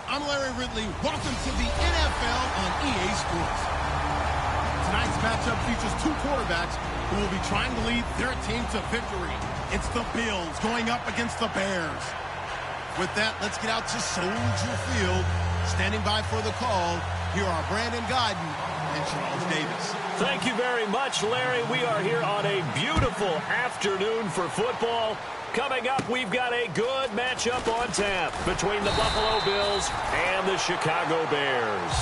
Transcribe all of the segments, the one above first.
I'm Larry Ridley. Welcome to the NFL on EA Sports. Tonight's matchup features two quarterbacks who will be trying to lead their team to victory. It's the Bills going up against the Bears. With that, let's get out to Soldier Field. Standing by for the call, here are Brandon Guyton and Charles Davis. Thank you very much, Larry. We are here on a beautiful afternoon for football. Coming up, we've got a good matchup on tap between the Buffalo Bills and the Chicago Bears.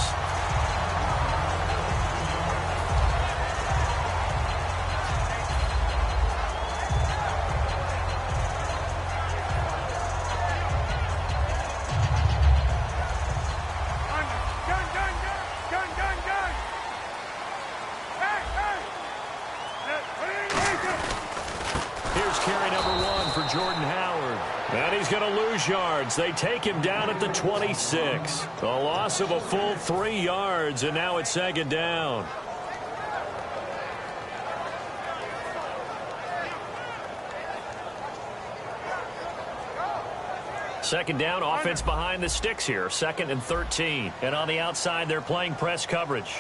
Yards. They take him down at the 26. A loss of a full 3 yards, and now it's second down. Second down, offense behind the sticks here. 2nd and 13. And on the outside, they're playing press coverage.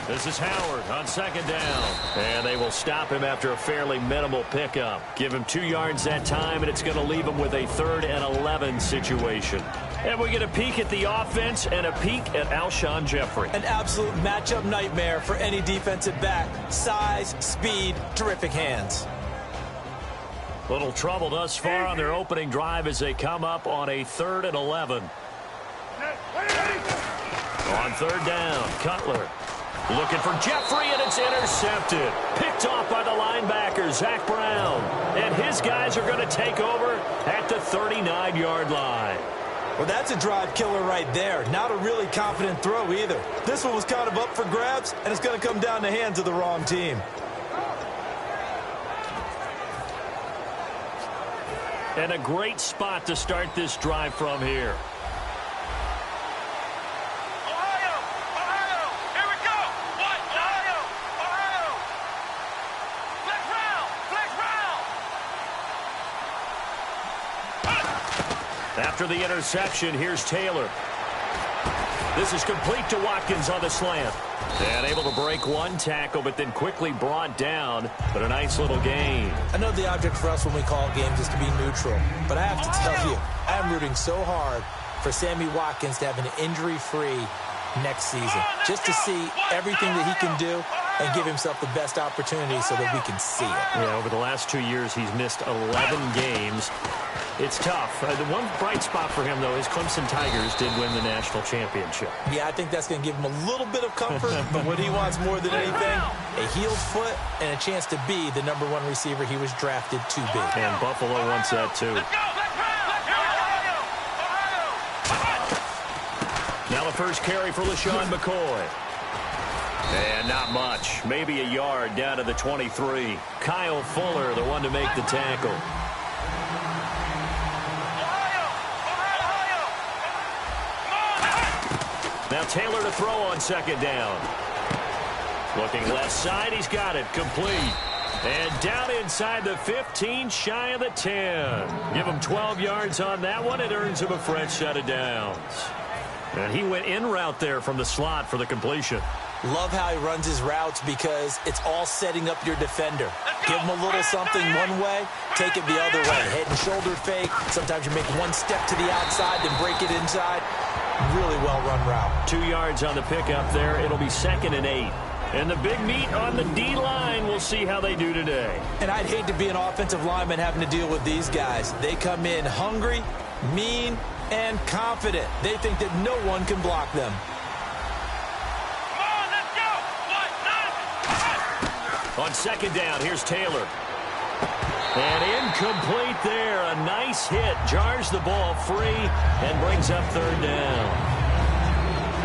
This is Howard on second down. And they will stop him after a fairly minimal pickup. Give him 2 yards that time, and it's going to leave him with a 3rd and 11 situation. And we get a peek at the offense and a peek at Alshon Jeffrey. An absolute matchup nightmare for any defensive back. Size, speed, terrific hands. Little trouble thus far on their opening drive as they come up on a 3rd and 11. On 3rd down, Cutler. Looking for Jeffrey, and it's intercepted. Picked off by the linebacker, Zach Brown. And his guys are going to take over at the 39-yard line. Well, that's a drive killer right there. Not a really confident throw either. This one was kind of up for grabs, and it's going to come down the hands of the wrong team. And a great spot to start this drive from here. After the interception, here's Taylor. This is complete to Watkins on the slant. And able to break one tackle, but then quickly brought down. But a nice little gain. I know the object for us when we call games is to be neutral. But I have to tell you, I'm rooting so hard for Sammy Watkins to have an injury-free next season. Just to see everything that he can do and give himself the best opportunity so that we can see it. Yeah, over the last 2 years, he's missed 11 games. It's tough. The one bright spot for him, though, is Clemson Tigers did win the national championship. Yeah, I think that's going to give him a little bit of comfort, but what he wants more than anything, a healed foot and a chance to be the #1 receiver he was drafted to be. And Buffalo wants that, too. Now the first carry for LaShawn McCoy. And not much. Maybe a yard down to the 23. Kyle Fuller, the one to make the tackle. Now Taylor to throw on second down. Looking left side, he's got it. Complete. And down inside the 15, shy of the 10. Give him 12 yards on that one. It earns him a fresh set of downs. And he went in route there from the slot for the completion. Love how he runs his routes because it's all setting up your defender. Give him a little something one way, take it the other way. Head and shoulder fake. Sometimes you make one step to the outside, then break it inside. Really well-run route. 2 yards on the pickup there. It'll be 2nd and 8. And the big meat on the D-line. We'll see how they do today. And I'd hate to be an offensive lineman having to deal with these guys. They come in hungry, mean, and confident. They think that no one can block them. On second down, here's Taylor. And incomplete there. A nice hit. Jars the ball free and brings up 3rd down.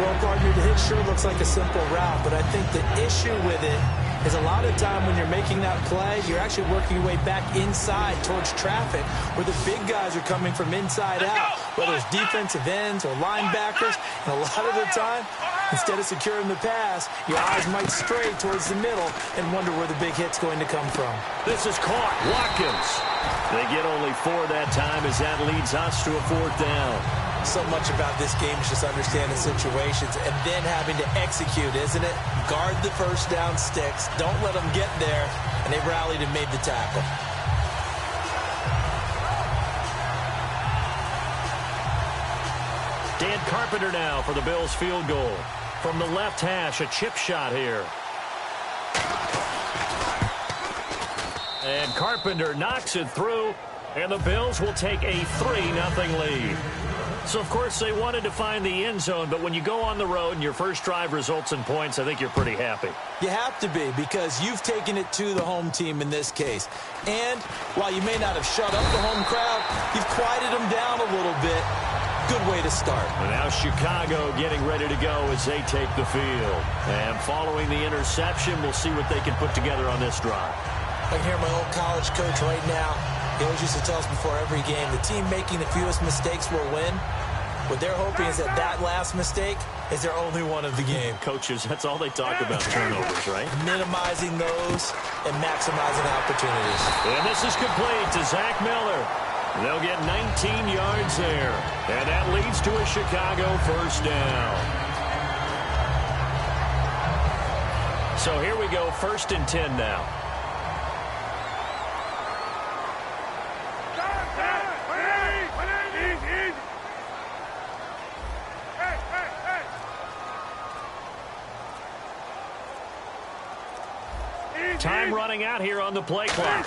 Well, partner, the hit sure looks like a simple route, but I think the issue with it is a lot of time when you're making that play, you're actually working your way back inside towards traffic where the big guys are coming from inside out, whether it's defensive ends or linebackers. And a lot of the time, Instead of securing the pass, your eyes might stray towards the middle and wonder where the big hit's going to come from. This is caught. Watkins. They get only 4 that time as that leads us to a 4th down. So much about this game is just understanding situations and then having to execute, isn't it? Guard the first down sticks. Don't let them get there. And they rallied and made the tackle. Dan Carpenter now for the Bills field goal. From the left hash, a chip shot here. And Carpenter knocks it through, and the Bills will take a 3-0 lead. So, of course, they wanted to find the end zone, but when you go on the road and your first drive results in points, I think you're pretty happy. You have to be, because you've taken it to the home team in this case. And while you may not have shut up the home crowd, you've quieted them down a little bit. Good way to start. And now Chicago getting ready to go as they take the field. And following the interception, we'll see what they can put together on this drive. I can hear my old college coach right now. He always used to tell us before every game, the team making the fewest mistakes will win. What they're hoping is that last mistake is their only one of the game. Coaches, that's all they talk about, turnovers, right? Minimizing those and maximizing opportunities. And this is complete to Zach Miller. They'll get 19 yards there. And that leads to a Chicago first down. So here we go, 1st and 10 now. Time running out here on the play clock.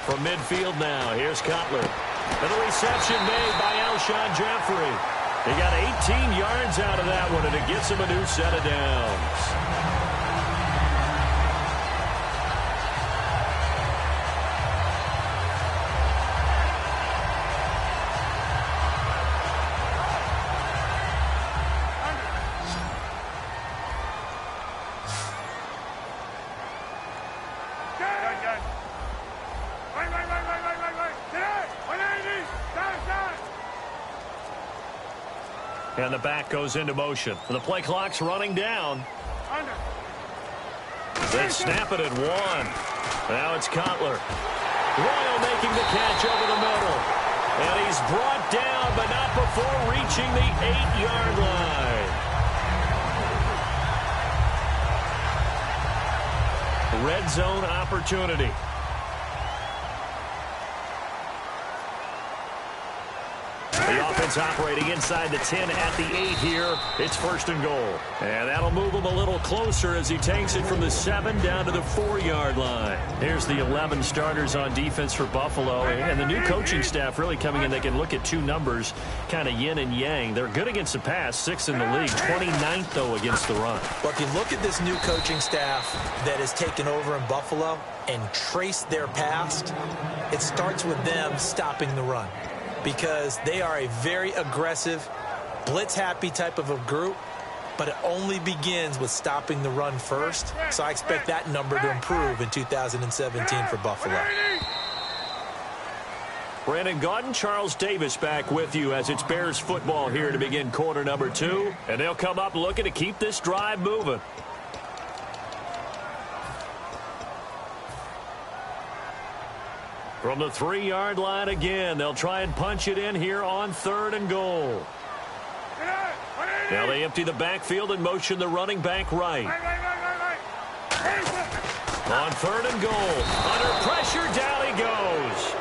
From midfield now, here's Cutler. And the reception made by Alshon Jeffrey. He got 18 yards out of that one, and it gets him a new set of downs. And the back goes into motion. The play clock's running down. They snap it at 1. Now it's Cutler. Royal making the catch over the middle. And he's brought down, but not before reaching the 8-yard line. Red zone opportunity. The offense operating inside the 10 at the 8 here. It's 1st and goal. And that'll move him a little closer as he takes it from the 7 down to the 4-yard line. Here's the 11 starters on defense for Buffalo. And the new coaching staff really coming in. They can look at 2 numbers, kind of yin and yang. They're good against the pass, 6th in the league, 29th, though, against the run. Well, if you look at this new coaching staff that has taken over in Buffalo and trace their past, it starts with them stopping the run. Because they are a very aggressive, blitz-happy type of a group, but it only begins with stopping the run first. So I expect that number to improve in 2017 for Buffalo. Brandon Gaudin, Charles Davis back with you as it's Bears football here to begin quarter number 2. And they'll come up looking to keep this drive moving. From the 3-yard line again, they'll try and punch it in here on 3rd and goal. Now they empty the backfield and motion the running back right. On 3rd and goal, under pressure, down he goes.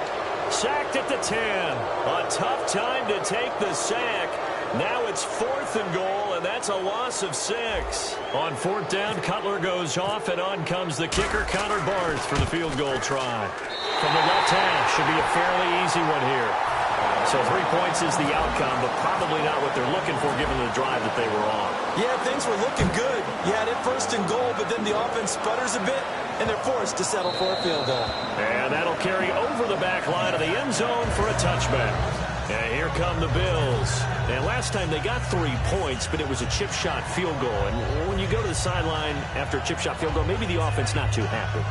Sacked at the 10. A tough time to take the sack. Now it's 4th and goal, and that's a loss of 6. On 4th down, Cutler goes off, and on comes the kicker, Connor Barth, for the field goal try. From the left hand, should be a fairly easy one here. So 3 points is the outcome, but probably not what they're looking for given the drive that they were on. Yeah, things were looking good. You had it 1st and goal, but then the offense sputters a bit, and they're forced to settle for a field goal. And that'll carry over the back line of the end zone for a touchback. And here come the Bills. And last time they got 3 points, but it was a chip shot field goal. And when you go to the sideline after a chip shot field goal, maybe the offense not too happy.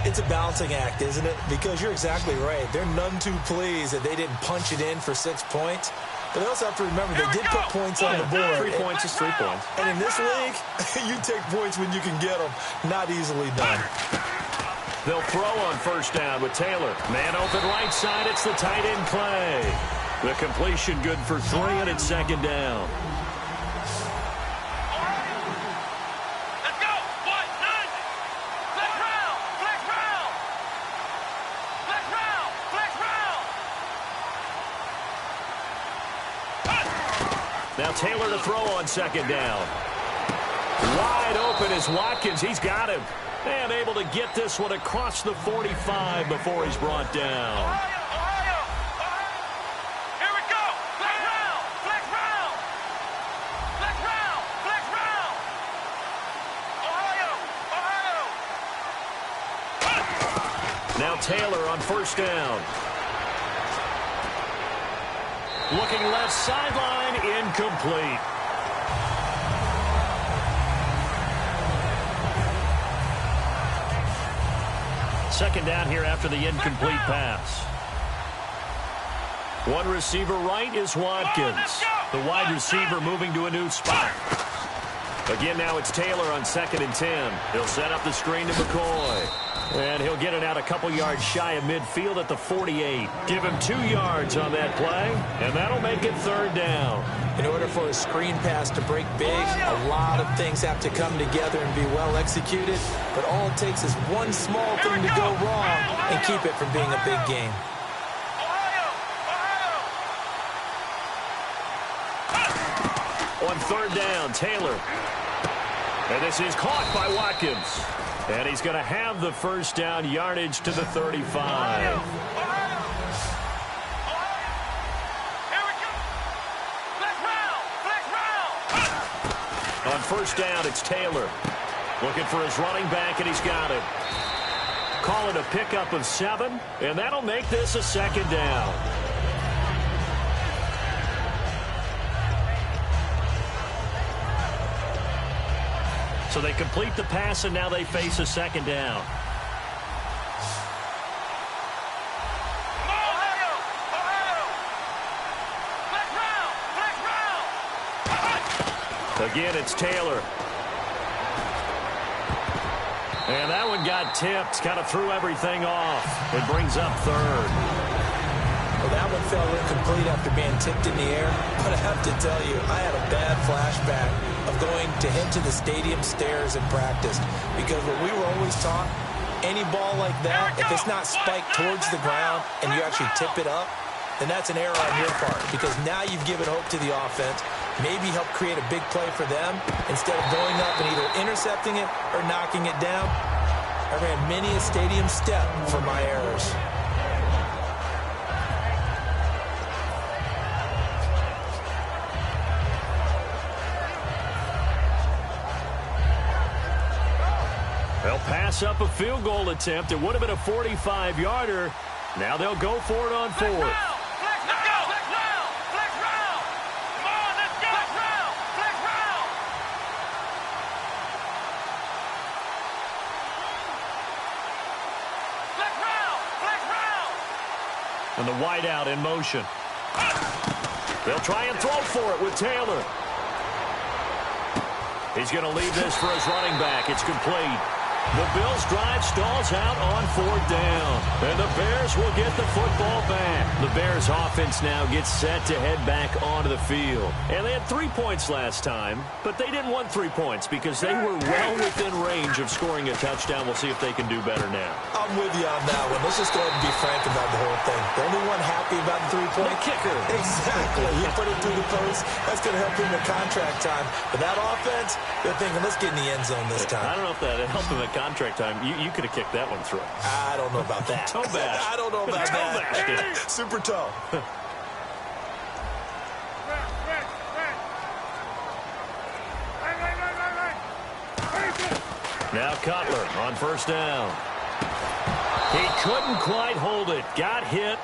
It's a balancing act, isn't it? Because you're exactly right. They're none too pleased that they didn't punch it in for 6 points. But they also have to remember they did put points on the board. 3 points is 3 points. And in this league, you take points when you can get them. Not easily done. They'll throw on first down with Taylor. Man open right side. It's the tight end Clay. The completion good for 3, and it's second down. Let's go. 1, 9. Flex round. Flex round. Flex round. Flex round. Now Taylor to throw on second down. Wide open is Watkins. He's got him. And able to get this one across the 45 before he's brought down. Here we go. Flex round. Flex round. Flex round. Flex round. Ohio. Now Taylor on first down. Looking left sideline, incomplete. Second down here after the incomplete pass. One receiver right is Watkins. The wide receiver moving to a new spot. Again, now it's Taylor on 2nd and 10. He'll set up the screen to McCoy. And he'll get it out a couple yards shy of midfield at the 48. Give him 2 yards on that play, and that'll make it third down. In order for a screen pass to break big, a lot of things have to come together and be well executed. But all it takes is one small thing to go wrong and keep it from being a big game. On third down, Taylor. And this is caught by Watkins. And he's going to have the first down yardage to the 35. On first down, it's Taylor. Looking for his running back, and he's got it. Call it a pickup of 7, and that'll make this a second down. So they complete the pass, and now they face a second down. Again, it's Taylor. And that one got tipped, kind of threw everything off. It brings up third. Well, that one fell incomplete after being tipped in the air. But I have to tell you, I had a bad flashback of going to head to the stadium stairs in practice. Because what we were always taught, any ball like that, if it's not spiked towards the ground and you actually tip it up, then that's an error on your part. Because now you've given hope to the offense. Maybe help create a big play for them instead of going up and either intercepting it or knocking it down. I ran many a stadium step for my errors. They'll pass up a field goal attempt. It would have been a 45-yarder. Now they'll go for it on 4th. And the wideout in motion. They'll try and throw for it with Taylor. He's going to leave this for his running back. It's complete. The Bills' drive stalls out on 4th down. And the Bears will get the football back. The Bears' offense now gets set to head back onto the field. And they had 3 points last time, but they didn't want 3 points because they were well within range of scoring a touchdown. We'll see if they can do better now. I'm with you on that one. Let's just go ahead and be frank about the whole thing. The only one happy about the 3-point? The kicker. Exactly. He put it through the post. That's going to help him in contract time. But that offense, they're thinking, let's get in the end zone this time. I don't know if that helped him at contract time. You could have kicked that one through. I don't know about that. Toe bash. I don't know about that. Bash. Super toe. Now Cutler on first down. He couldn't quite hold it. Got hit.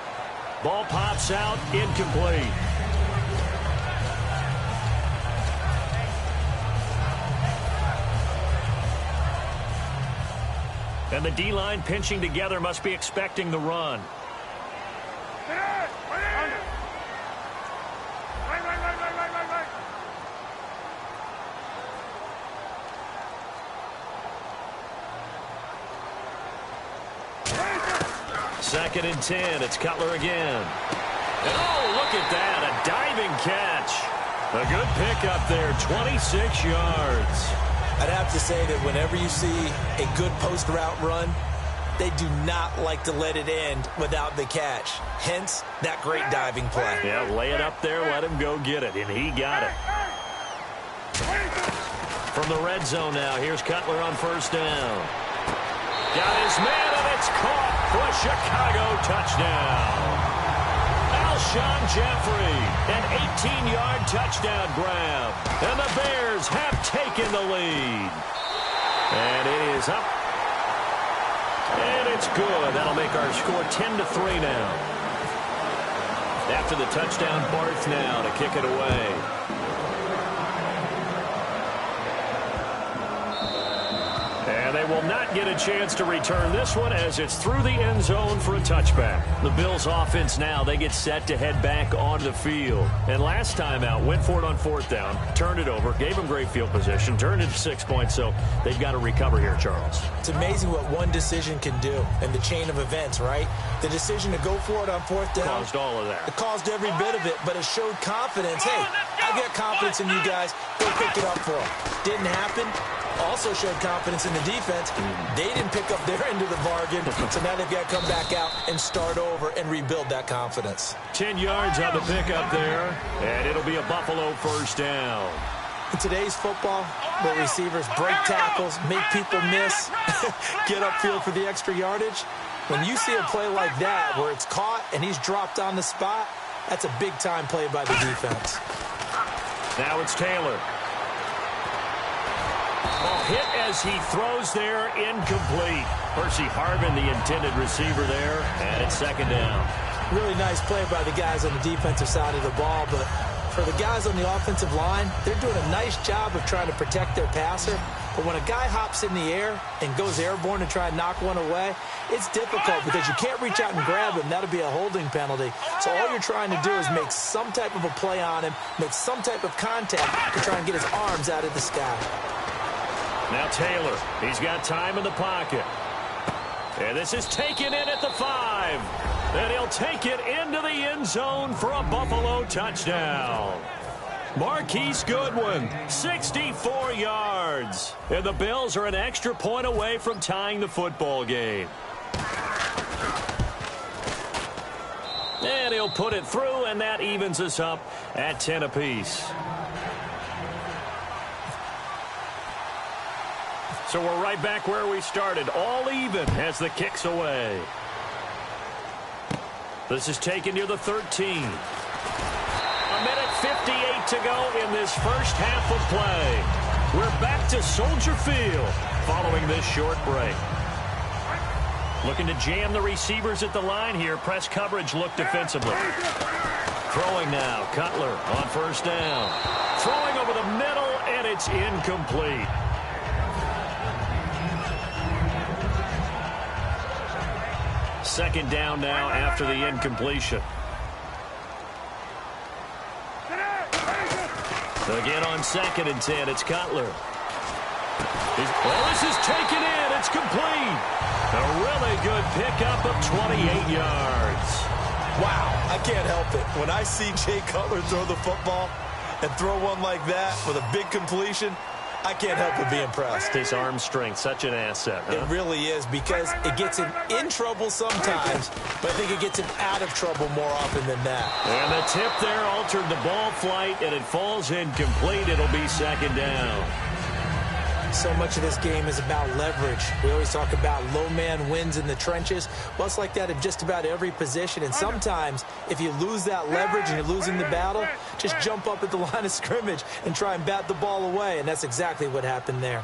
Ball pops out. Incomplete. And the D-line pinching together must be expecting the run. 2nd and 10. It's Cutler again. And oh, look at that. A diving catch. A good pickup there. 26 yards. I'd have to say that whenever you see a good post route run, they do not like to let it end without the catch. Hence, that great diving play. Yeah, lay it up there, let him go get it, and he got it. From the red zone now, here's Cutler on 1st down. Got his man, and it's caught for a Chicago touchdown. Alshon Jeffrey, an 18-yard touchdown grab. And the Bears have taken the lead. And it is up. And it's good. That'll make our score 10-3 now. After the touchdown, Barth now to kick it away. And they will not get a chance to return this one as it's through the end zone for a touchback. The Bills offense now, they get set to head back onto the field. And last time out, went for it on 4th down, turned it over, gave them great field position, turned it to 6 points, so they've got to recover here, Charles. It's amazing what one decision can do in the chain of events, right? The decision to go for it on 4th down. Caused all of that. It caused every bit of it, but it showed confidence. Hey, I got confidence in you guys. Go pick it up for them. Didn't happen. Also showed confidence in the defense. They didn't pick up their end of the bargain, so now they've got to come back out and start over and rebuild that confidence. 10 yards on the pickup there, and it'll be a Buffalo 1st down. In today's football, where receivers break tackles, make people miss, get upfield for the extra yardage, when you see a play like that where it's caught and he's dropped on the spot, that's a big-time play by the defense. Now it's Taylor. Oh, hit as he throws there, incomplete. Percy Harvin, the intended receiver there, and it's 2nd down. Really nice play by the guys on the defensive side of the ball, but for the guys on the offensive line, they're doing a nice job of trying to protect their passer. But when a guy hops in the air and goes airborne to try and knock one away, it's difficult because you can't reach out and grab him. That'll be a holding penalty. So all you're trying to do is make some type of a play on him, make some type of contact to try and get his arms out of the sky. Now Taylor, he's got time in the pocket. And this is taken in at the 5. And he'll take it into the end zone for a Buffalo touchdown. Marquise Goodwin, 64 yards. And the Bills are an extra point away from tying the football game. And he'll put it through, and that evens us up at 10 apiece. So we're right back where we started, all even as the kick's away. This is taken near the 13. A minute 58 to go in this first half of play. We're back to Soldier Field following this short break. Looking to jam the receivers at the line here. Press coverage look defensively. Throwing now, Cutler on 1st down. Throwing over the middle, and it's incomplete. Second down now after the incompletion. Again on 2nd and 10, it's Cutler. This is taken in. It's complete. A really good pickup of 28 yards. Wow, I can't help it. When I see Jay Cutler throw the football and throw one like that with a big completion, I can't help but be impressed. His arm strength, such an asset. Huh? It really is, because it gets him in trouble sometimes, but I think it gets him out of trouble more often than that. And the tip there altered the ball flight, and it falls incomplete. It'll be 2nd down. So much of this game is about leverage. We always talk about low man wins in the trenches. Well, it's like that in just about every position. And sometimes, if you lose that leverage and you're losing the battle, just jump up at the line of scrimmage and try and bat the ball away. And that's exactly what happened there.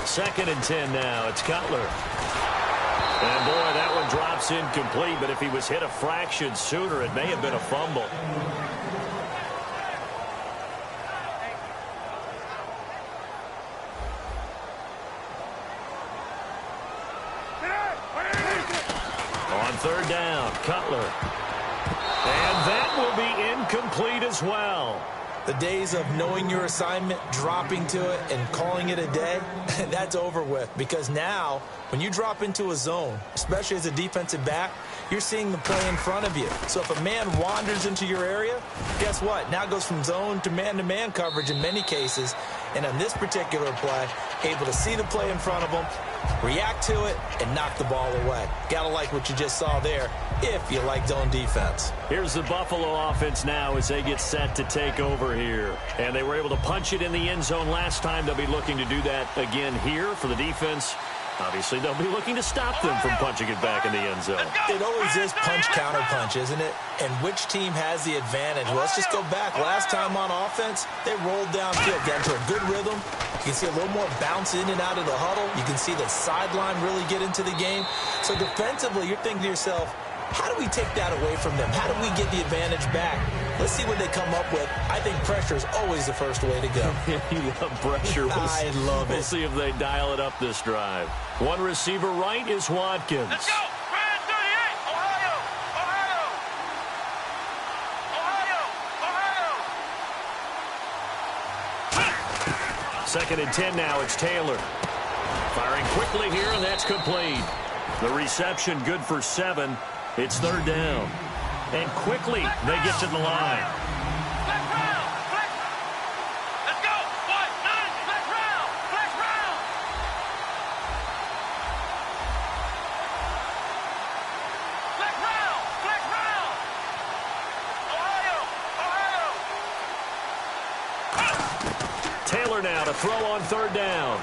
2nd and 10 now. It's Cutler. And, boy, that one drops incomplete. But if he was hit a fraction sooner, it may have been a fumble. On 3rd down, Cutler. And that will be incomplete as well. The days of knowing your assignment, dropping to it, and calling it a day, that's over with. Because now, when you drop into a zone, especially as a defensive back, you're seeing the play in front of you. So if a man wanders into your area, guess what? Now it goes from zone to man coverage in many cases. And on this particular play, able to see the play in front of him, react to it, and knock the ball away. Gotta like what you just saw there if you like zone defense. Here's the Buffalo offense now as they get set to take over here. And they were able to punch it in the end zone last time. They'll be looking to do that again here for the defense. Obviously, they'll be looking to stop them from punching it back in the end zone. It always is punch-counter-punch, isn't it? And which team has the advantage? Well, let's just go back. Last time on offense, they rolled downfield, got into a good rhythm. You can see a little more bounce in and out of the huddle. You can see the sideline really get into the game. So defensively, you're thinking to yourself, how do we take that away from them? How do we get the advantage back? Let's see what they come up with. I think pressure is always the first way to go. You love pressure. I love it. We'll see if they dial it up this drive. One receiver right is Watkins. Let's go! Brand 38, Ohio! Ohio! Ohio! Second and 10 now. It's Taylor. Firing quickly here, and that's complete. The reception good for 7. It's third down. And quickly, they get to the line. Flex round! Flex! Let's go! 1-9! Flex round! Flex round! Flex round! Flex round! Ohio! Ohio! Taylor now to throw on third down.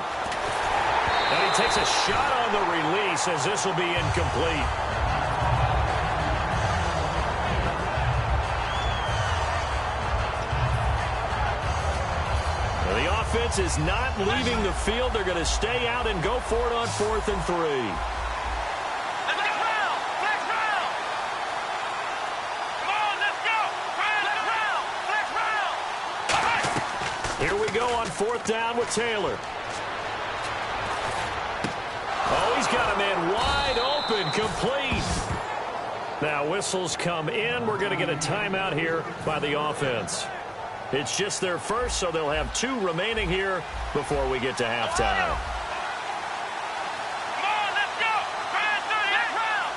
And he takes a shot on the release as this will be incomplete. The offense is not leaving the field. They're going to stay out and go for it on 4th and 3. Let's go! Round! Flex round! Come on, let's go! Flex round! Flex round! Here we go on 4th down with Taylor. Oh, he's got a man wide open, complete. Now whistles come in. We're going to get a timeout here by the offense. It's just their first, so they'll have 2 remaining here before we get to halftime. Come on, let's go! Brand 38 round!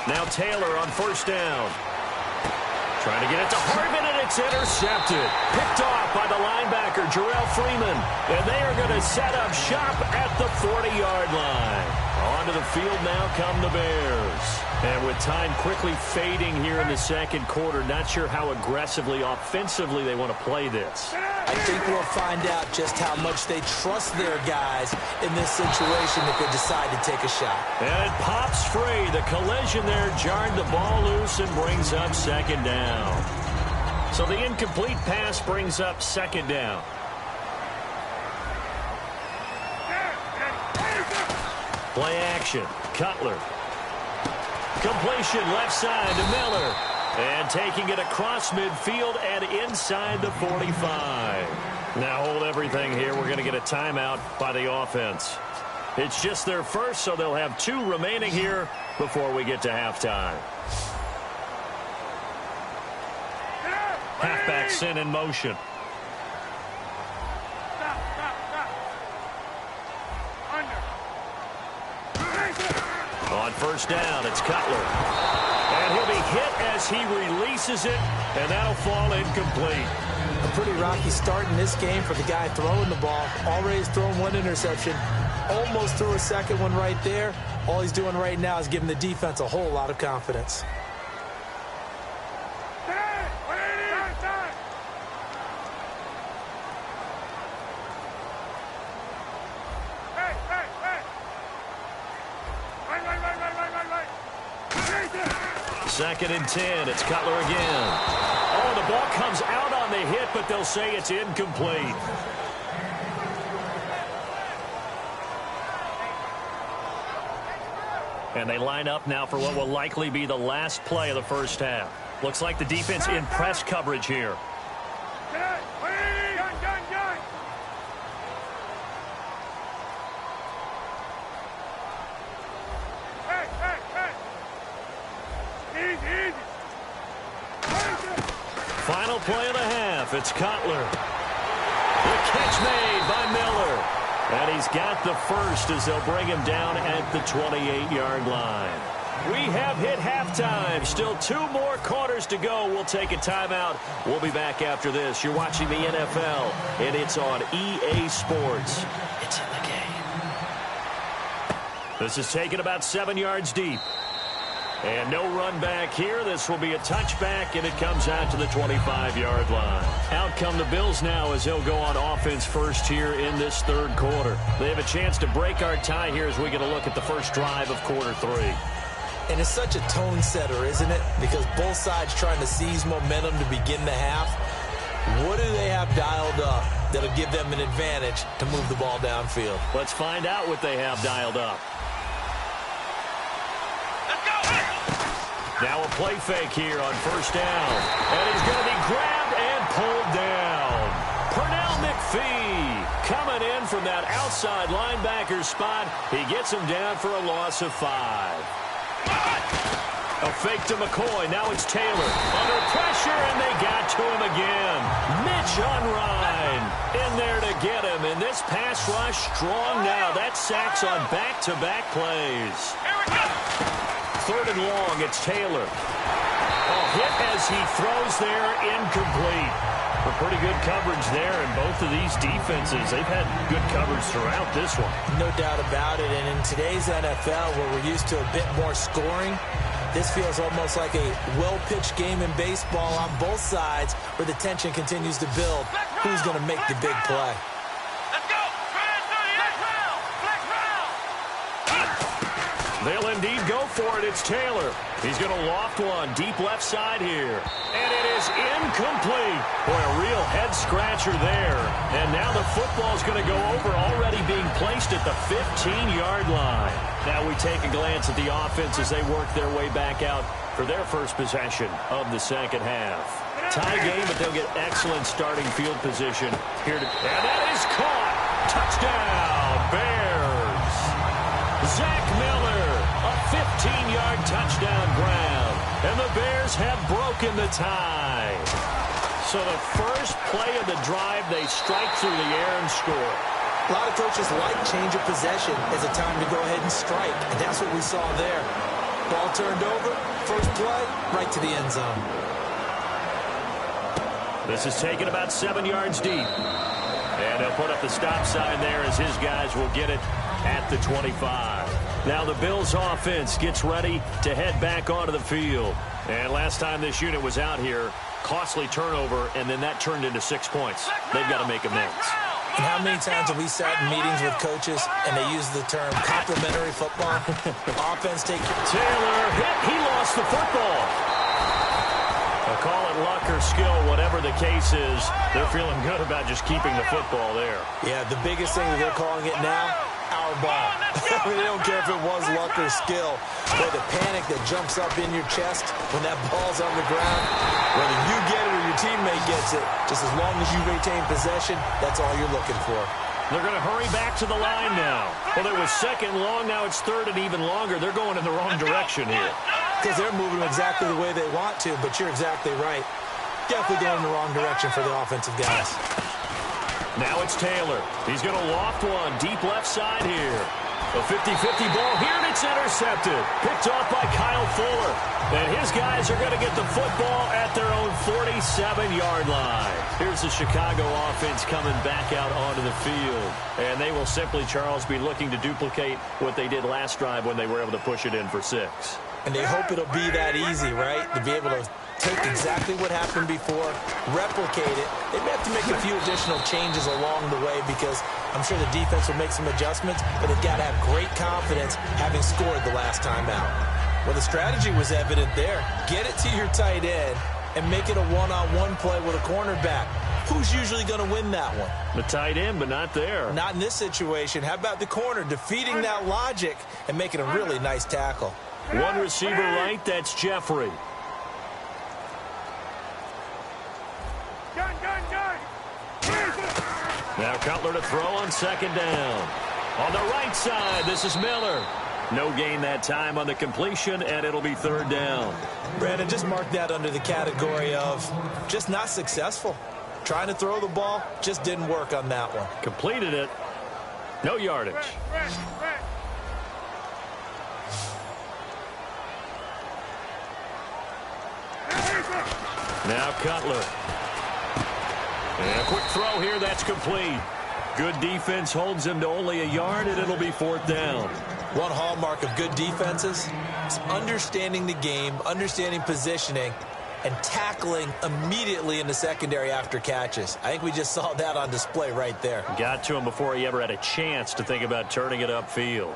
Now Taylor on first down. Trying to get it to Hartman, and it's intercepted. Picked off by the linebacker, Jarrell Freeman. And they are going to set up shop at the 40-yard line. Onto the field now come the Bears. And with time quickly fading here in the second quarter, not sure how aggressively, offensively they want to play this. I think we'll find out just how much they trust their guys in this situation if they decide to take a shot. And it pops free. The collision there jarred the ball loose and brings up second down. So the incomplete pass brings up second down. Play action. Cutler. Completion left side to Miller. And taking it across midfield and inside the 45. Now hold everything here. We're going to get a timeout by the offense. It's just their first, so they'll have 2 remaining here before we get to halftime. Halfback sent in motion. On first down, it's Cutler. And he'll be hit as he releases it, and that'll fall incomplete. A pretty rocky start in this game for the guy throwing the ball. Already has thrown 1 interception. Almost threw a second one right there. All he's doing right now is giving the defense a whole lot of confidence. Second and 10. It's Cutler again. Oh, the ball comes out on the hit, but they'll say it's incomplete. And they line up now for what will likely be the last play of the first half. Looks like the defense in press coverage here. final play of the half. It's Cutler. The catch made by Miller. And he's got the first as they'll bring him down at the 28-yard line. We have hit halftime. Still 2 more quarters to go. We'll take a timeout. We'll be back after this. You're watching the NFL, and it's on EA Sports. It's in the game. This is taken about 7 yards deep. And no run back here. This will be a touchback, and it comes out to the 25-yard line. Out come the Bills now as they'll go on offense first here in this third quarter. They have a chance to break our tie here as we get a look at the first drive of quarter 3. And it's such a tone setter, isn't it? Because both sides trying to seize momentum to begin the half. What do they have dialed up that'll give them an advantage to move the ball downfield? Let's find out what they have dialed up. Now a play fake here on first down. And he's going to be grabbed and pulled down. Pernell McPhee coming in from that outside linebacker spot. He gets him down for a loss of 5. A fake to McCoy. Now it's Taylor. Under pressure, and they got to him again. Mitch Unrein in there to get him. And this pass rush strong now. That's sacks on back-to-back plays. Here we go. 3rd and long. It's Taylor. Hit as he throws there. Incomplete. A pretty good coverage there in both of these defenses. They've had good coverage throughout this one. No doubt about it. And in today's NFL, where we're used to a bit more scoring, this feels almost like a well-pitched game in baseball on both sides where the tension continues to build. Who's going to make the big play? Let's go. Flex round. Flex round. They'll indeed go for it. It's Taylor. He's going to loft one deep left side here. And it is incomplete. Boy, a real head-scratcher there. And now the football's going to go over, already being placed at the 15-yard line. Now we take a glance at the offense as they work their way back out for their first possession of the second half. Tie game, but they'll get excellent starting field position here. And that is caught. Touchdown, Bears. Zach Miller, a 15-yard touchdown grab. And the Bears have broken the tie. So the first play of the drive, they strike through the air and score. A lot of coaches like change of possession as a time to go ahead and strike, and that's what we saw there. Ball turned over, first play, right to the end zone. This is taken about 7 yards deep. And he'll put up the stop sign there as his guys will get it at the 25. Now the Bills offense gets ready to head back onto the field. And last time this unit was out here, costly turnover, and then that turned into 6 points. They've got to make amends. And how many times have we sat in meetings with coaches and they use the term complementary football? Offense take Taylor hit. He lost the football. I'll call it luck or skill, whatever the case is. They're feeling good about just keeping the football there. Yeah, the biggest thing that they're calling it now, our ball. I mean, they don't care if it was luck or skill. But the panic that jumps up in your chest when that ball's on the ground, whether you get it or your teammate gets it, just as long as you retain possession, that's all you're looking for. They're going to hurry back to the line now. Well, it was 2nd and long. Now it's 3rd and even longer. They're going in the wrong direction here. Because they're moving exactly the way they want to, but you're exactly right. Definitely going in the wrong direction for the offensive guys. Now it's Taylor. He's going to loft one deep left side here. A 50-50 ball here, and it's intercepted. Picked off by Kyle Fuller. And his guys are going to get the football at their own 47-yard line. Here's the Chicago offense coming back out onto the field. And they will simply, Charles, be looking to duplicate what they did last drive when they were able to push it in for 6. And they hope it'll be that easy, right? To be able to take exactly what happened before, replicate it. They may have to make a few additional changes along the way because I'm sure the defense will make some adjustments, but they've got to have great confidence having scored the last time out. Well, the strategy was evident there. Get it to your tight end and make it a one-on-one play with a cornerback. Who's usually going to win that one? The tight end, but not there. Not in this situation. How about the corner defeating that logic and making a really nice tackle? One receiver right, that's Jeffrey. Now Cutler to throw on 2nd down. On the right side, this is Miller. No gain that time on the completion, and it'll be third down. Brandon, just mark that under the category of just not successful. Trying to throw the ball, just didn't work on that one. Completed it. No yardage. Now Cutler. And a quick throw here, that's complete. Good defense holds him to only a yard, and it'll be fourth down. One hallmark of good defenses is understanding the game, understanding positioning, and tackling immediately in the secondary after catches. I think we just saw that on display right there. Got to him before he ever had a chance to think about turning it upfield.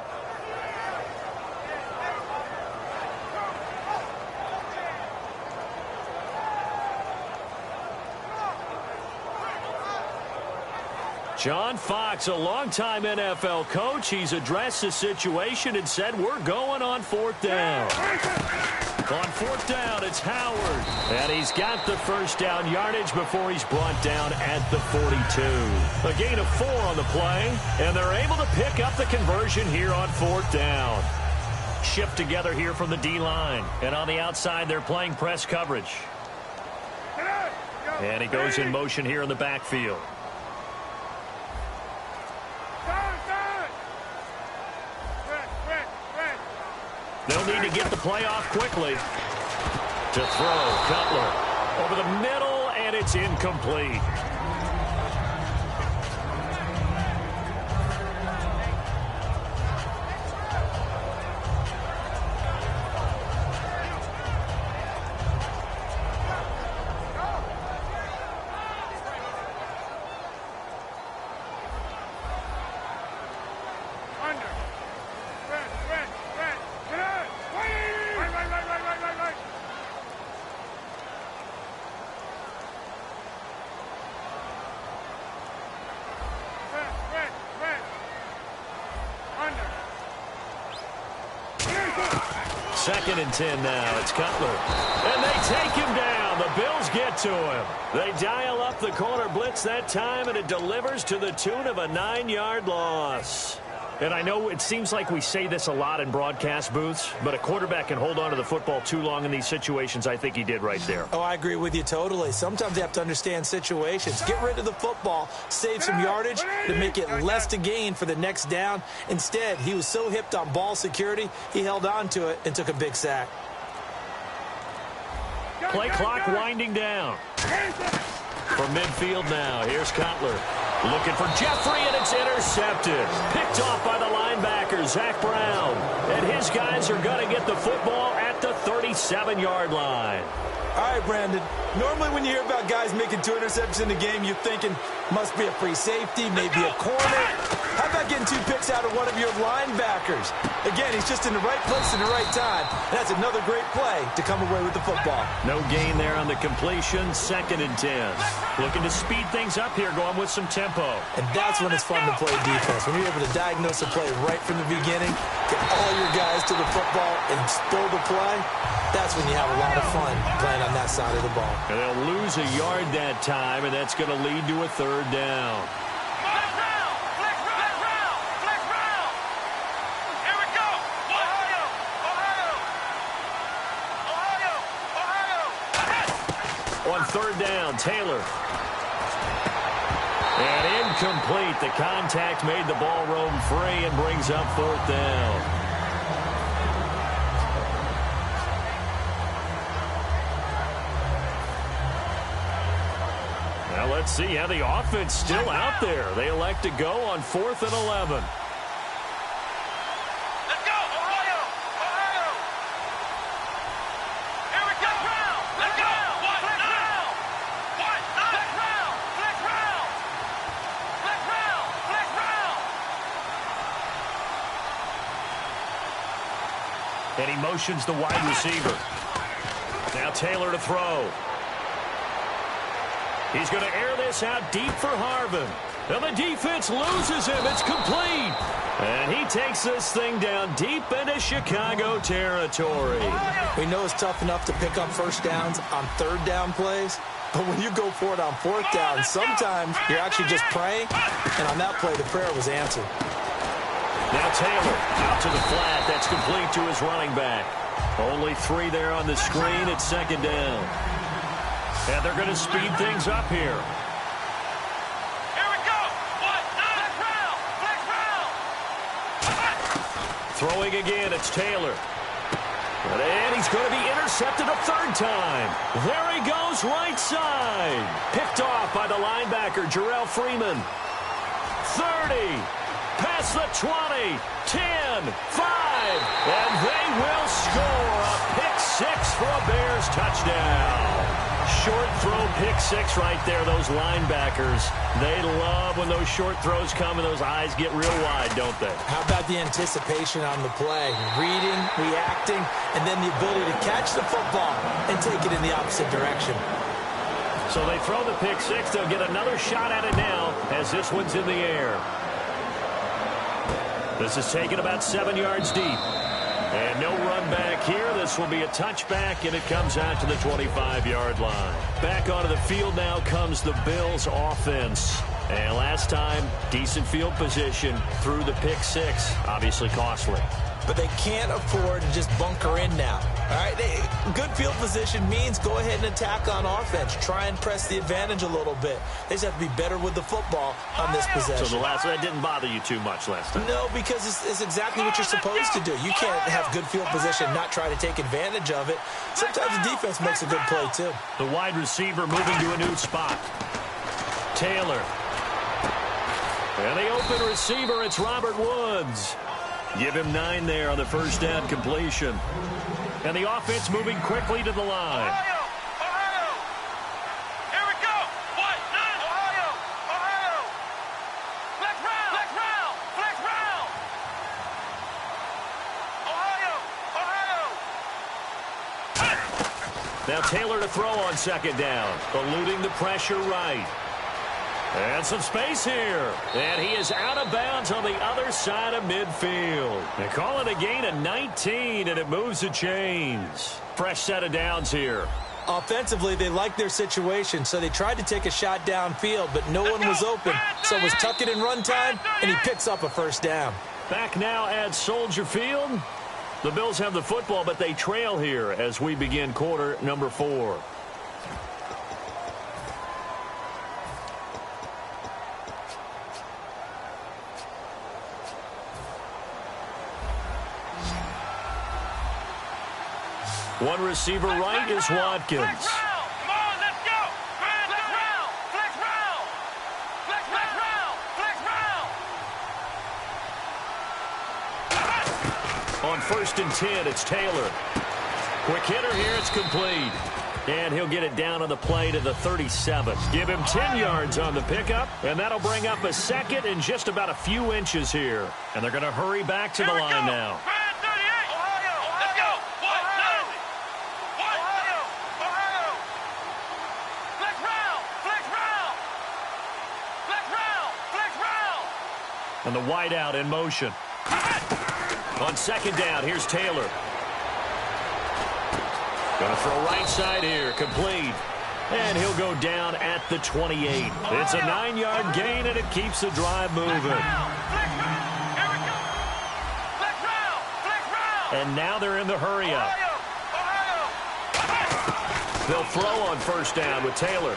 John Fox, a longtime NFL coach, he's addressed the situation and said, we're going on fourth down. On fourth down, it's Howard. And he's got the first down yardage before he's brought down at the 42. A gain of 4 on the play, and they're able to pick up the conversion here on fourth down. Shift together here from the D-line. And on the outside, they're playing press coverage. And he goes in motion here in the backfield. They'll need to get the play off quickly. To throw, Cutler over the middle, and it's incomplete. Second and 10 now. It's Cutler. And they take him down. The Bills get to him. They dial up the corner blitz that time, and it delivers to the tune of a 9-yard loss. And I know it seems like we say this a lot in broadcast booths, but a quarterback can hold on to the football too long in these situations. I think he did right there. Oh, I agree with you totally. Sometimes you have to understand situations. Get rid of the football, save some yardage to make it less to gain for the next down. Instead, he was so hipped on ball security, he held on to it and took a big sack. Play clock winding down. From midfield now, here's Cutler. Looking for Jeffrey, and it's intercepted. Picked off by the linebacker, Zach Brown. And his guys are going to get the football at the 37-yard line. All right, Brandon. Normally when you hear about guys making 2 interceptions in a game, you're thinking must be a free safety, maybe a corner. How about getting 2 picks out of one of your linebackers? Again, he's just in the right place in the right time. And that's another great play to come away with the football. No gain there on the completion. Second and 10. Looking to speed things up here, going with some tempo. And that's when it's fun to play defense. When you're able to diagnose a play right from the beginning, get all your guys to the football and spill the play, that's when you have a lot of fun playing on that side of the ball. And they'll lose a yard that time, and that's going to lead to a third down. On third down, Taylor. And incomplete. The contact made the ball roam free and brings up fourth down. Now let's see how the offense still out there. They elect to go on 4th and 11. And he motions the wide receiver. Now Taylor to throw. He's going to air this out deep for Harvin. And the defense loses him. It's complete. And he takes this thing down deep into Chicago territory. We know it's tough enough to pick up first downs on third down plays. But when you go for it on fourth down, sometimes you're actually just praying. And on that play, the prayer was answered. Now Taylor out to the flat. That's complete to his running back. Only 3 there on the screen at second down. And they're going to speed things up here. Here we go. Flex round. Throwing again, it's Taylor. And he's going to be intercepted a 3rd time. There he goes, right side. Picked off by the linebacker, Jarrell Freeman. 30. Past the 20. 10. 5. And they will score a pick 6 for a Bears touchdown. Short throw pick 6 right there. Those linebackers, they love when those short throws come and those eyes get real wide, don't they? How about the anticipation on the play? Reading, reacting, and then the ability to catch the football and take it in the opposite direction. So they throw the pick 6. They'll get another shot at it now as this one's in the air. This is taken about 7 yards deep. And no run back here. This will be a touchback, and it comes out to the 25-yard line. Back onto the field now comes the Bills offense. And last time, decent field position through the pick 6. Obviously costly. But they can't afford to just bunker in now. All right, good field position means go ahead and attack on offense. Try and press the advantage a little bit. They just have to be better with the football on this possession. So that didn't bother you too much last time? No, because it's exactly what you're supposed to do. You can't have good field position and not try to take advantage of it. Sometimes the defense makes a good play, too. The wide receiver moving to a new spot. Taylor. And the open receiver, it's Robert Woods. Give him 9 there on the first down completion. And the offense moving quickly to the line. Ohio. Here we go. 9. Ohio. Flex round. Ohio. Now Taylor to throw on second down. Eluding the pressure right. And some space here. And he is out of bounds on the other side of midfield. They call it a gain of 19, and it moves the chains. Fresh set of downs here. Offensively, they like their situation, so they tried to take a shot downfield, but no one was open. So it was tuck it and run time, and he picks up a first down. Back now at Soldier Field. The Bills have the football, but they trail here as we begin quarter number 4. One receiver right is Watkins. Come on, let's go. Flex round. On 1st and 10, it's Taylor. Quick hitter here, it's complete. And he'll get it down on the play to the 37. Give him 10 yards on the pickup, and that'll bring up a second and just about a few inches here. And they're going to hurry back to the line now. And the wideout in motion. On second down, here's Taylor. Going to throw right side here, complete. And he'll go down at the 28. It's a 9-yard gain, and it keeps the drive moving. And now they're in the hurry-up. They'll throw on first down with Taylor.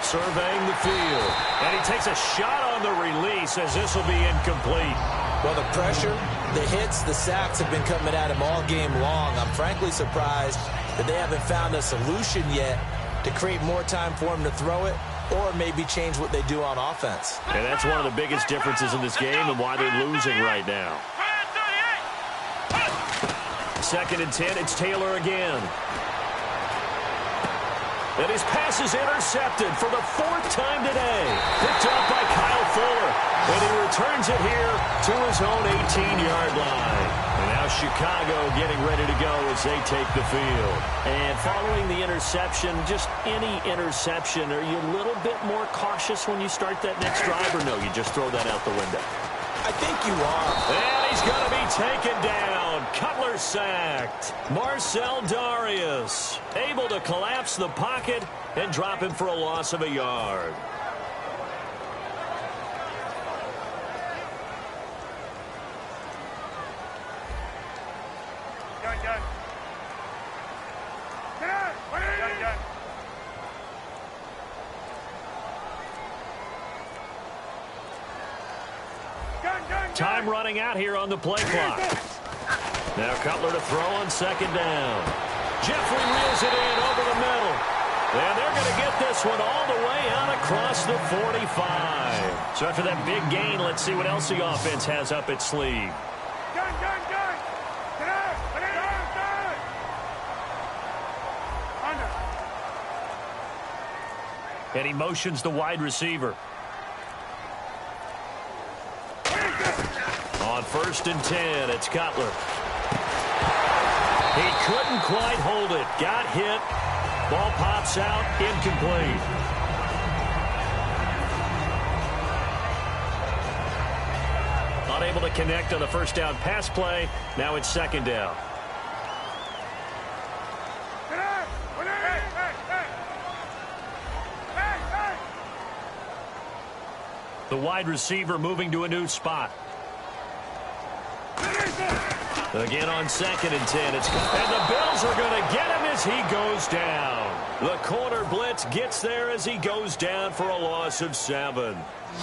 Surveying the field. And he takes a shot on the release as this will be incomplete. Well, the pressure, the hits, the sacks have been coming at him all game long. I'm frankly surprised that they haven't found a solution yet to create more time for him to throw it or maybe change what they do on offense. And that's one of the biggest differences in this game and why they're losing right now. 2nd and 10, it's Taylor again. And his pass is intercepted for the 4th time today. Picked up by Kyle Fuller. And he returns it here to his own 18-yard line. And now Chicago getting ready to go as they take the field. And following the interception, just any interception, are you a little bit more cautious when you start that next drive, or no, you just throw that out the window? I think you are. And he's going to be taken down. Cutler sacked. Marcel Darius able to collapse the pocket and drop him for a loss of a yard. Time running out here on the play clock. Now Cutler to throw on second down. Jeffrey reels it in over the middle. And they're going to get this one all the way out across the 45. So after that big gain, let's see what else the offense has up its sleeve. And he motions the wide receiver. On 1st and 10, it's Cutler. He couldn't quite hold it. Got hit. Ball pops out. Incomplete. Unable to connect on the first down pass play. Now it's second down. The wide receiver moving to a new spot. Again on 2nd and 10. And the Bills are going to get him as he goes down. The corner blitz gets there as he goes down for a loss of 7.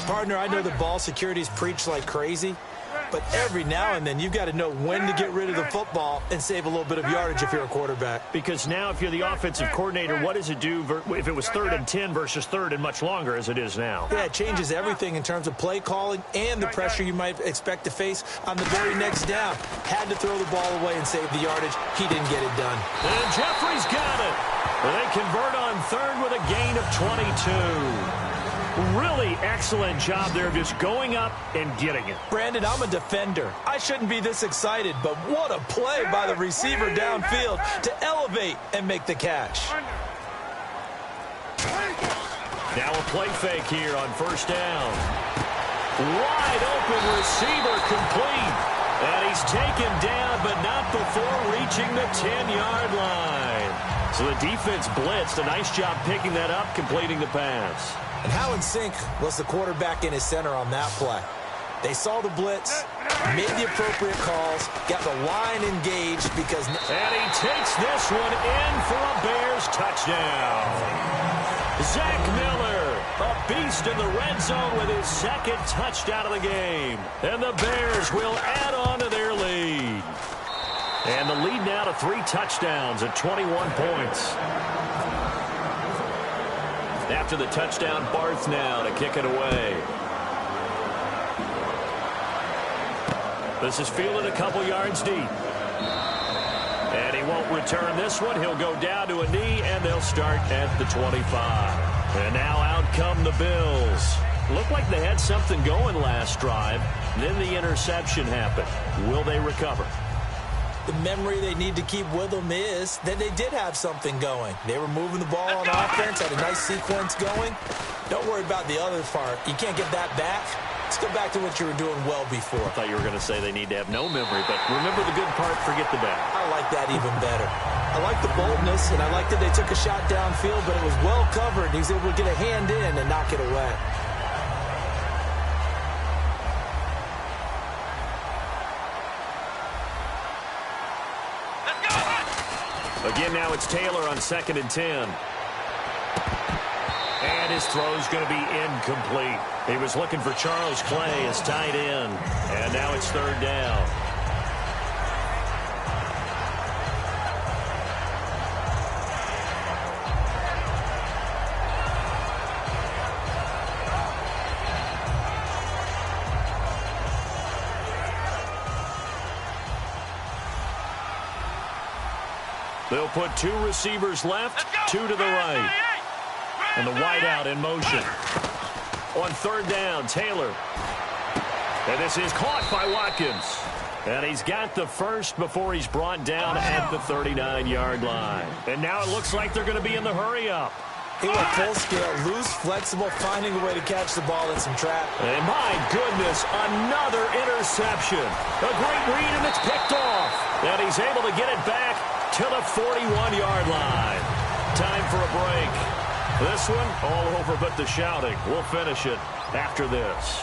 Partner, I know the ball security's preached like crazy, but every now and then you've got to know when to get rid of the football and save a little bit of yardage if you're a quarterback. Because now if you're the offensive coordinator, what does it do if it was 3rd and 10 versus 3rd and much longer as it is now? Yeah, it changes everything in terms of play calling and the pressure you might expect to face on the very next down. Had to throw the ball away and save the yardage. He didn't get it done. And Jeffrey's got it. They convert on 3rd with a gain of 22. Really excellent job there, just going up and getting it. Brandon, I'm a defender. I shouldn't be this excited, but what a play by the receiver downfield to elevate and make the catch. Now a play fake here on 1st down. Wide open receiver complete. And he's taken down, but not before reaching the 10-yard line. So the defense blitzed. A nice job picking that up, completing the pass. And how in sync was the quarterback in his center on that play? They saw the blitz, made the appropriate calls, got the line engaged because... And he takes this one in for a Bears touchdown. Zach Miller, a beast in the red zone with his 2nd touchdown of the game. And the Bears will add on to their lead. And the lead now to 3 touchdowns at 21 points. After the touchdown, Barth now to kick it away. This is fielded a couple yards deep. And he won't return this one. He'll go down to a knee, and they'll start at the 25. And now out come the Bills. Looked like they had something going last drive. Then the interception happened. Will they recover? The memory they need to keep with them is that they did have something going. They were moving the ball on offense, had a nice sequence going. Don't worry about the other part. You can't get that back. Let's go back to what you were doing well before. I thought you were going to say they need to have no memory, but remember the good part, forget the bad. I like that even better. I like the boldness, and I like that they took a shot downfield, but it was well covered. He was able to get a hand in and knock it away. Again, now it's Taylor on 2nd and 10. And his throw's going to be incomplete. He was looking for Charles Clay as tight end. And now it's 3rd down. They'll put 2 receivers left, 2 to the right. And the wideout in motion. On 3rd down, Taylor. And this is caught by Watkins. And he's got the first before he's brought down at the 39-yard line. And now it looks like they're going to be in the hurry-up. He went full scale, loose, flexible, finding a way to catch the ball in some trap. And my goodness, another interception. A great read, and it's picked off. And he's able to get it back to the 41-yard line. Time for a break. This one all over but the shouting. We'll finish it after this.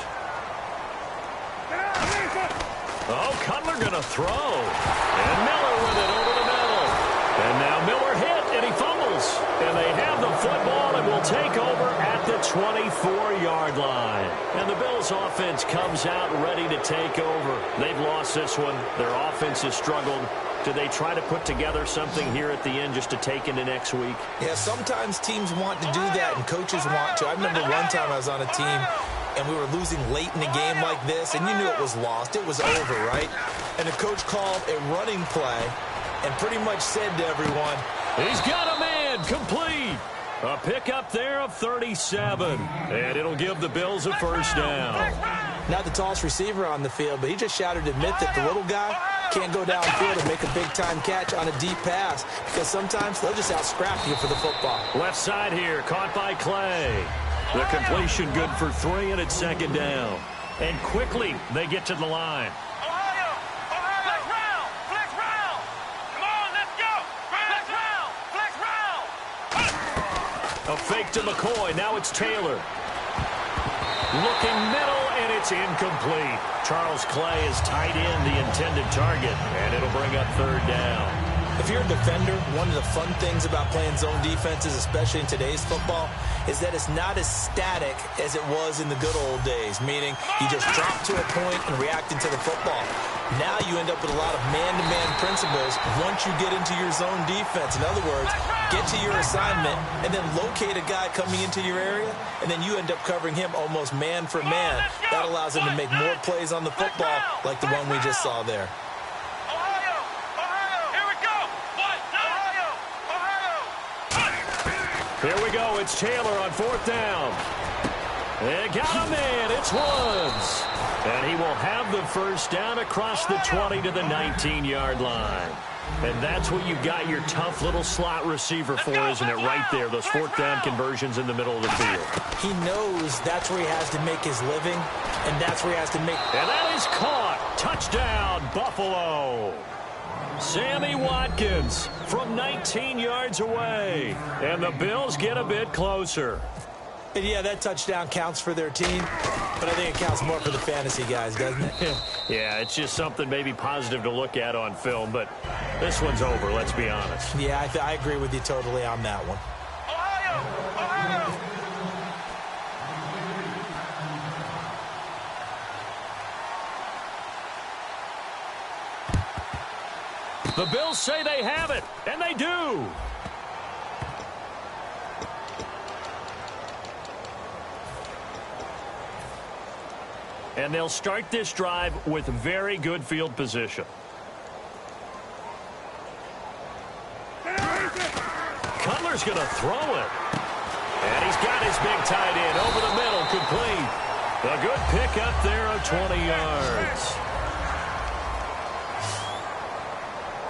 Oh, Cutler going to throw. And Miller with it over the middle. And now Miller hit, and he fumbles. And 20-yard line. And the Bills offense comes out ready to take over. They've lost this one. Their offense has struggled. Do they try to put together something here at the end just to take into next week? Yeah, sometimes teams want to do that and coaches want to. I remember one time I was on a team and we were losing late in the game like this, and you knew it was lost. It was over, right? And the coach called a running play and pretty much said to everyone, he's got a man, complete. A pickup there of 37, and it'll give the Bills a first down. Not the tallest receiver on the field, but he just shouted to admit that the little guy can't go downfield and make a big-time catch on a deep pass because sometimes they'll just out-scrap you for the football. Left side here, caught by Clay. The completion good for 3, and it's second down. And quickly, they get to the line. A fake to McCoy. Now it's Taylor. Looking middle, and it's incomplete. Charles Clay is tight end, the intended target, and it'll bring up third down. If you're a defender, one of the fun things about playing zone defenses, especially in today's football, is that it's not as static as it was in the good old days, meaning you just drop to a point and react into the football. Now you end up with a lot of man-to-man principles once you get into your zone defense. In other words, get to your assignment and then locate a guy coming into your area, and then you end up covering him almost man for man. That allows him to make more plays on the football like the one we just saw there. Here we go. It's Taylor on fourth down. And got a man. It's Woods. And he will have the first down across the 20 to the 19-yard line. And that's what you got your tough little slot receiver for, isn't it? Right there, those fourth down conversions in the middle of the field. He knows that's where he has to make his living, and that's where he has to make... And that is caught. Touchdown, Buffalo. Sammy Watkins from 19 yards away. And the Bills get a bit closer. And yeah, that touchdown counts for their team, but I think it counts more for the fantasy guys, doesn't it? Yeah, it's just something maybe positive to look at on film, but this one's over, let's be honest. Yeah, I agree with you totally on that one. The Bills say they have it, and they do. And they'll start this drive with very good field position. Cutler's going to throw it. And he's got his big tight end over the middle, complete. A good pickup there of 20 yards.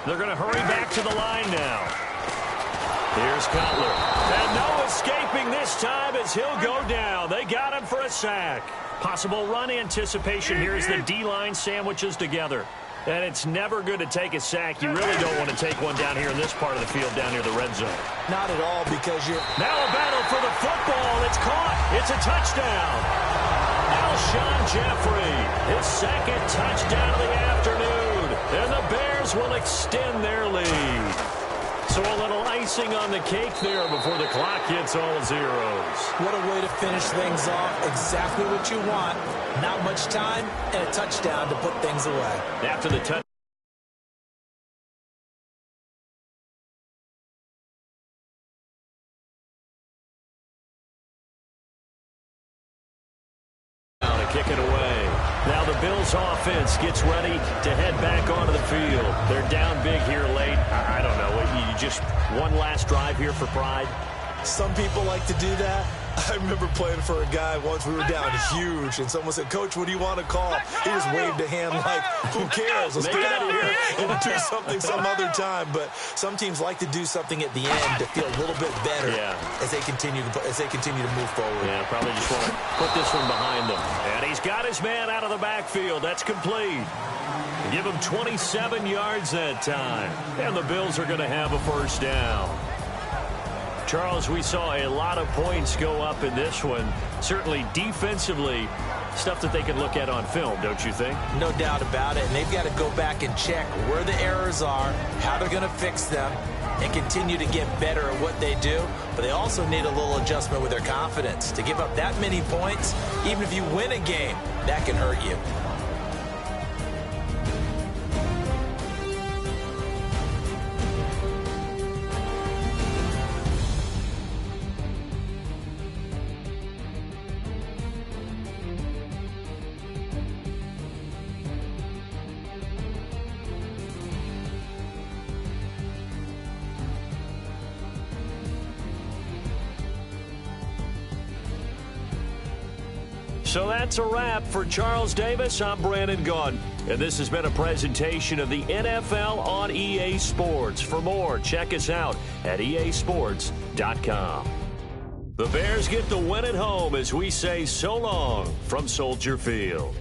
They're going to hurry back to the line now. Here's Cutler. And no escaping this time as he'll go down. They got him for a sack. Possible run anticipation here as the D-line sandwiches together. And it's never good to take a sack. You really don't want to take one down here in this part of the field down near the red zone. Not at all, because you're... Now a battle for the football. It's caught. It's a touchdown. Alshon Jeffrey, his second touchdown of the afternoon. And the Bears will extend their lead. So a little icing on the cake there before the clock hits all zeros. What a way to finish things off. Exactly what you want. Not much time and a touchdown to put things away. After the touchdown. Kick it away. Now the Bills offense gets ready to head back onto the field. They're down big here late. I don't know. You just one last drive here for pride? Some people like to do that. I remember playing for a guy once. We were down huge, and someone said, "Coach, what do you want to call?" He just waved a hand like, "Who cares? Let's get out of here and do something some other time." But some teams like to do something at the end to feel a little bit better as they continue to move forward. Yeah, probably just want to put this one behind them. And he's got his man out of the backfield. That's complete. Give him 27 yards that time. And the Bills are going to have a first down. Charles, we saw a lot of points go up in this one. Certainly defensively, Stuff that they can look at on film, don't you think? No doubt about it. And they've got to go back and check where the errors are, how they're going to fix them, and continue to get better at what they do. But they also need a little adjustment with their confidence. To give up that many points, even if you win a game, that can hurt you. So that's a wrap for Charles Davis. I'm Brandon Gaudin, and this has been a presentation of the NFL on EA Sports. For more, check us out at easports.com. The Bears get the win at home as we say so long from Soldier Field.